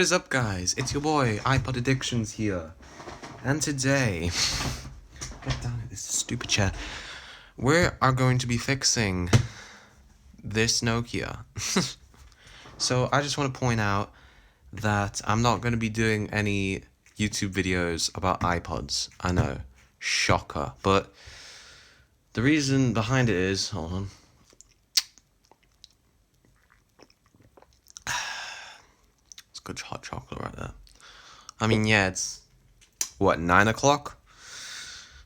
What is up, guys? It's your boy, iPod Addictions here. And today, get down at this stupid chair. We are going to be fixing this Nokia. So I just want to point out that I'm not going to be doing any YouTube videos about iPods. I know, shocker. But the reason behind it is, hold on. It's good hot chocolate right there. I mean, yeah, it's, what, 9 o'clock?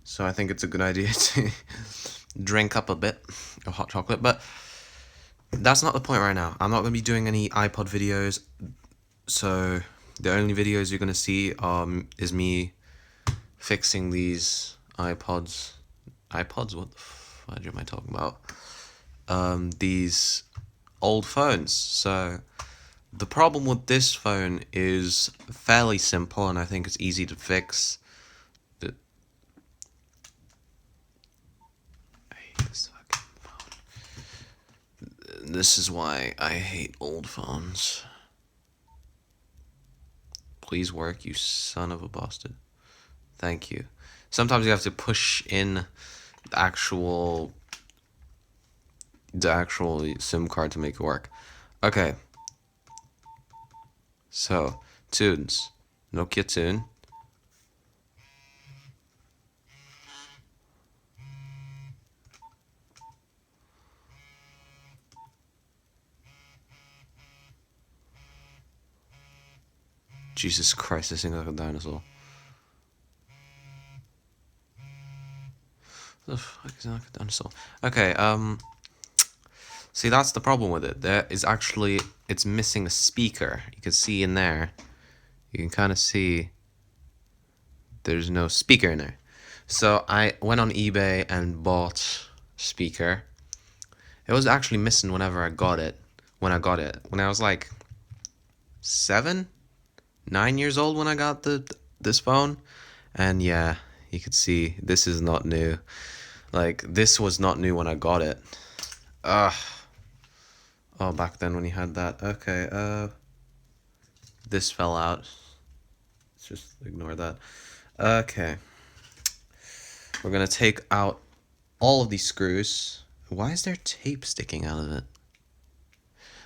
So I think it's a good idea to drink up a bit of hot chocolate. But that's not the point right now. I'm not going to be doing any iPod videos. So the only videos you're going to see is me fixing these iPods. iPods? What the fudge am I talking about? These old phones. So the problem with this phone is fairly simple, and I think it's easy to fix. I hate this fucking phone. This is why I hate old phones. Please work, you son of a bastard. Thank you. Sometimes you have to push in the actual SIM card to make it work. Okay. So, tunes. Nokia tune. Jesus Christ, this thing like a dinosaur. The fuck is like a dinosaur? Okay, see, that's the problem with it. There is actually, it's missing a speaker. You can see in there, you can kind of see there's no speaker in there. So I went on eBay and bought a speaker. It was actually missing whenever I got it. When I was like 9 years old when I got this phone. And yeah, you could see this is not new. Like, this was not new when I got it. Oh, back then when you had that. Okay, this fell out. Let's just ignore that. Okay. We're gonna take out all of these screws. Why is there tape sticking out of it?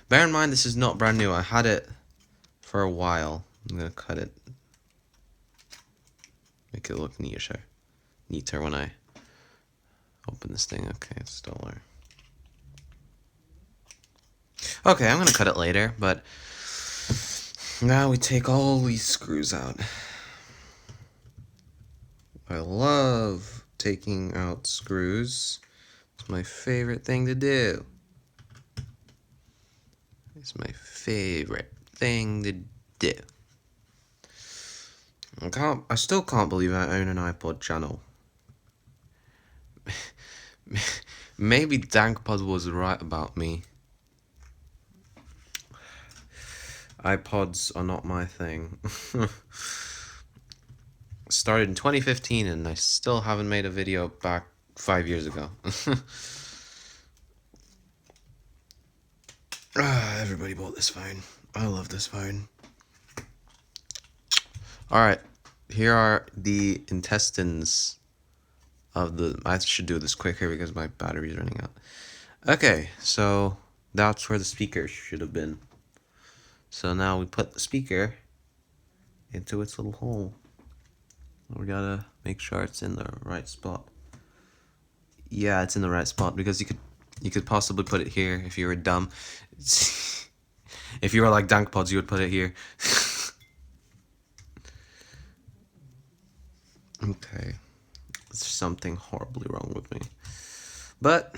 Bear in mind, this is not brand new. I had it for a while. I'm gonna cut it. Make it look neater when I open this thing. Okay, it's still there. Okay, I'm gonna cut it later, but now we take all these screws out. I love taking out screws. It's my favorite thing to do. It's my favorite thing to do. I still can't believe I own an iPod channel. Maybe Dankpod was right about me. iPods are not my thing. Started in 2015 and I still haven't made a video back 5 years ago. Everybody bought this phone. I love this phone. Alright, here are the intestines of the... I should do this quicker because my battery is running out. Okay, so that's where the speaker should have been. So now we put the speaker into its little hole. We gotta make sure it's in the right spot. Yeah, it's in the right spot because you could possibly put it here if you were dumb. If you were like Dankpods, you would put it here. Okay, there's something horribly wrong with me. But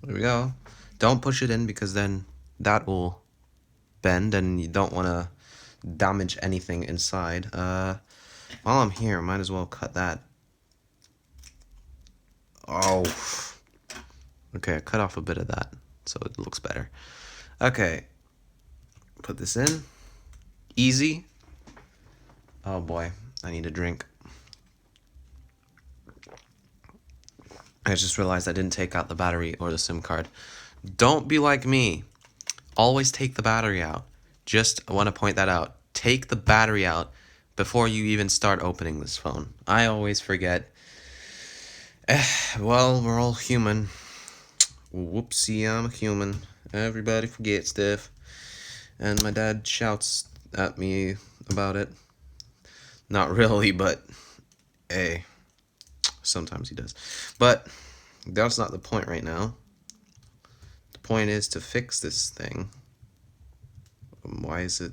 there we go. Don't push it in because then that will bend and you don't want to damage anything inside. While I'm here, might as well cut that. Oh. Okay, I cut off a bit of that so it looks better. Okay. Put this in. Easy. Oh boy, I need a drink. I just realized I didn't take out the battery or the SIM card. Don't be like me. Always take the battery out. Just want to point that out. Take the battery out before you even start opening this phone. I always forget. Well, we're all human. Whoopsie, I'm a human. Everybody forgets stuff. And my dad shouts at me about it. Not really, but hey, sometimes he does. But that's not the point right now. The point is to fix this thing. Why is it?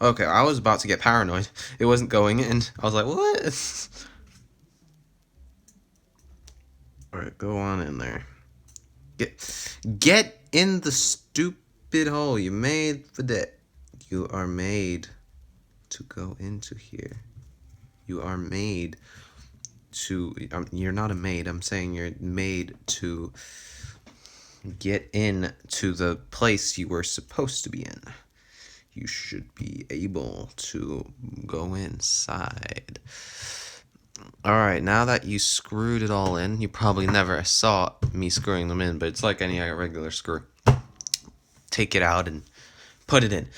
Okay, I was about to get paranoid. It wasn't going in. I was like, what? Alright, go on in there. Get in the stupid hole you made for that. You are made to go into here. You are made to... you're not a maid. I'm saying you're made to get in to the place you were supposed to be in. You should be able to go inside. Alright, now that you screwed it all in, you probably never saw me screwing them in, but it's like any regular screw. Take it out and put it in.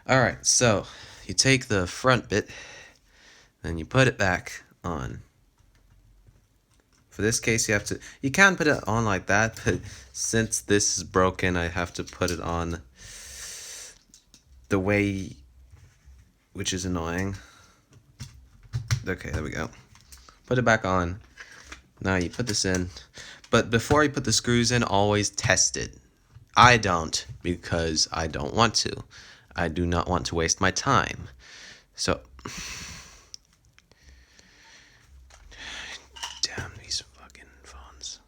Alright, so you take the front bit, then you put it back on. For this case, you can put it on like that, but since this is broken, I have to put it on the way, which is annoying. Okay, there we go. Put it back on. Now you put this in. But before you put the screws in, always test it. I don't, because I don't want to. I do not want to waste my time. So, damn these fucking phones.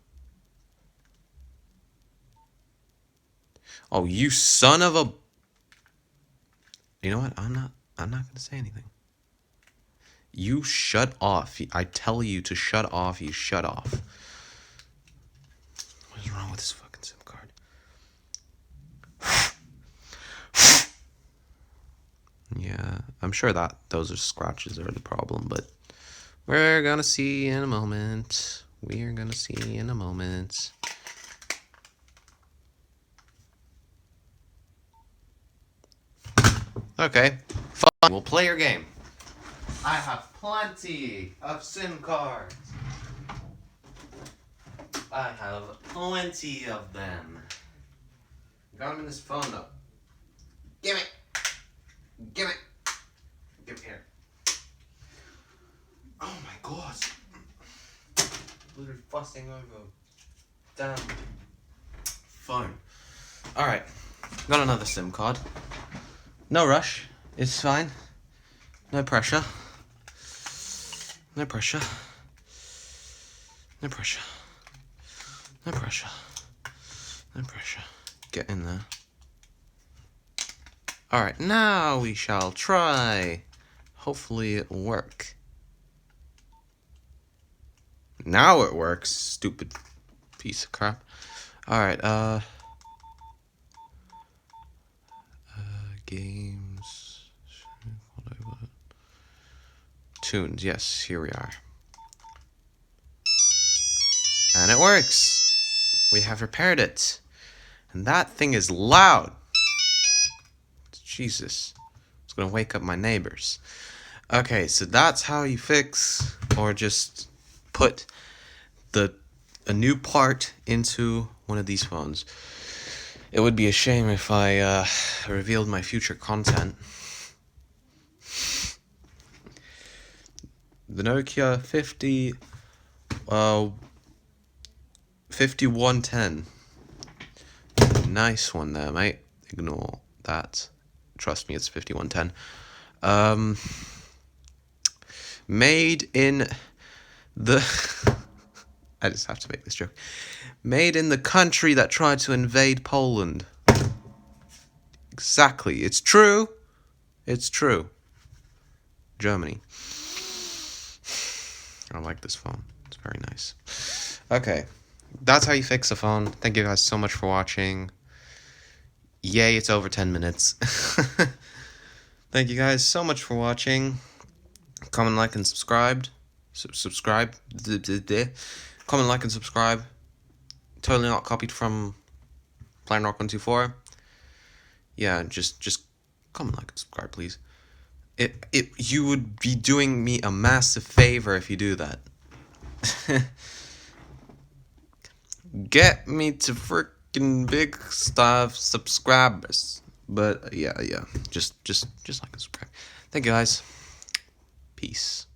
Oh, you son of a... You know what? I'm not gonna say anything. You shut off. I tell you to shut off, you shut off. What is wrong with this fucking SIM card? Yeah, I'm sure that those are scratches are the problem, but we're gonna see in a moment. We're gonna see in a moment. Okay, fine. We'll play your game. I have plenty of SIM cards. I have plenty of them. Got them in this phone though. Give it. Give it. Give it here. Oh my god. Literally fussing over. Damn. Phone. Alright. Got another SIM card. No rush. It's fine. No pressure. No pressure. No pressure. No pressure. No pressure. Get in there. Alright, now we shall try. Hopefully it will work. Now it works, stupid piece of crap. Alright, games. Tunes, yes, here we are. And it works. We have repaired it. And that thing is loud. Jesus. It's gonna wake up my neighbors. Okay, so that's how you fix or just put a new part into one of these phones. It would be a shame if I revealed my future content. The Nokia 5110. Nice one there, mate. Ignore that. Trust me, it's 5110. Made in the... I just have to make this joke. Made in the country that tried to invade Poland. Exactly. It's true. It's true. Germany. I like this phone. It's very nice. Okay. That's how you fix a phone. Thank you guys so much for watching. Yay, it's over 10 minutes. Thank you guys so much for watching. Comment, like, and subscribe. Subscribe. Comment, like, and subscribe. Totally not copied from Plain Rock 124. Yeah, just comment, like, and subscribe, please. You would be doing me a massive favor if you do that. Get me to freaking big stuff subscribers. But yeah, just like and subscribe. Thank you guys. Peace.